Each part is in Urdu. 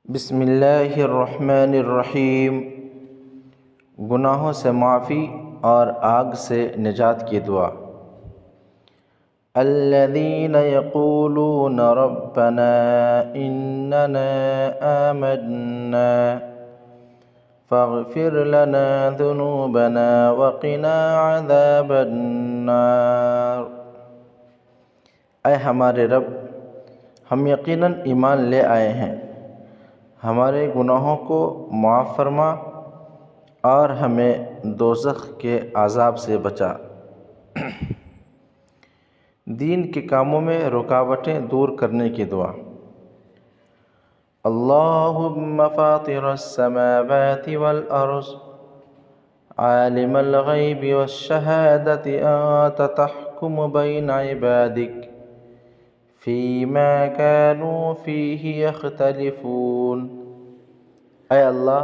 بسم اللہ الرحمن الرحیم۔ گناہوں سے معافی اور آگ سے نجات کی دعا۔ الذین یقولون ربنا اننا آمنا فاغفر لنا ذنوبنا وقنا عذاب النار۔ اے ہمارے رب، ہم یقیناً ایمان لے آئے ہیں، ہمارے گناہوں کو معاف فرما اور ہمیں دوزخ کے عذاب سے بچا۔ دین کے کاموں میں رکاوٹیں دور کرنے کی دعا۔ اللہم فاطر السماوات والارض عالم الغیب والشہادۃ انت تحکم بین عبادک فیما کانوا فیہ یختلفون۔ اے اللہ،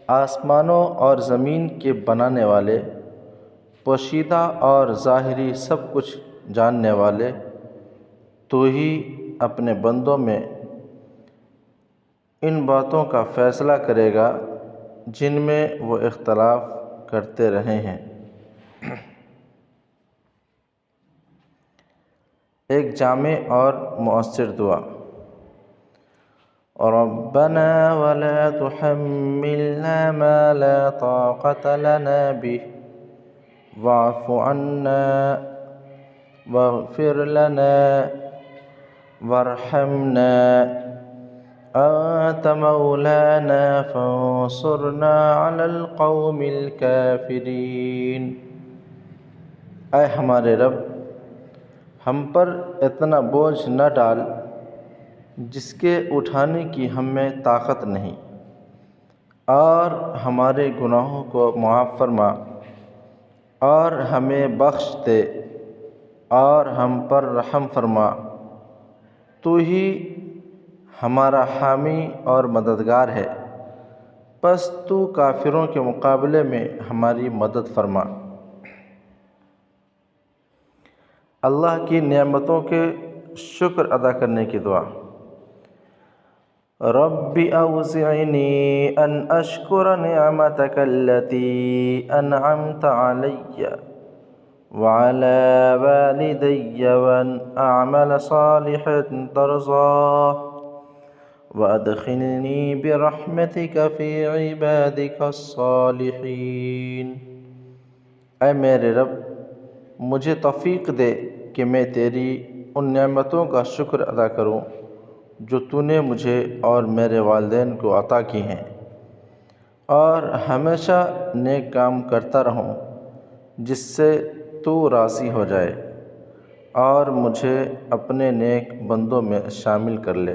آسمانوں اور زمین کے بنانے والے، پوشیدہ اور ظاہری سب کچھ جاننے والے، تو ہی اپنے بندوں میں ان باتوں کا فیصلہ کرے گا جن میں وہ اختلاف کرتے رہے ہیں۔ ایک جامع اور مؤثر دعا۔ ربنا ولا تحملنا ما لا طاقة لنا به واعف عنا واغفر لنا وارحمنا أنت مولانا فانصرنا على القوم الكافرين۔ اے ہمارے رب، ہم پر اتنا بوجھ نہ ڈال جس کے اٹھانے کی ہم میں طاقت نہیں، اور ہمارے گناہوں کو معاف فرما اور ہمیں بخش دے اور ہم پر رحم فرما۔ تو ہی ہمارا حامی اور مددگار ہے، پس تو کافروں کے مقابلے میں ہماری مدد فرما۔ اللہ کی نعمتوں کے شکر ادا کرنے کی دعا۔ رب اوزعنی ان اشکر نعمتک التي انعمت علی وعلى والدی وان اعمل صالحا ترضاه وادخلنی برحمتک فی عبادک الصالحین۔ اے میرے رب، مجھے توفیق دے کہ میں تیری ان نعمتوں کا شکر ادا کروں جو تو نے مجھے اور میرے والدین کو عطا کی ہیں، اور ہمیشہ نیک کام کرتا رہوں جس سے تو راضی ہو جائے، اور مجھے اپنے نیک بندوں میں شامل کر لے۔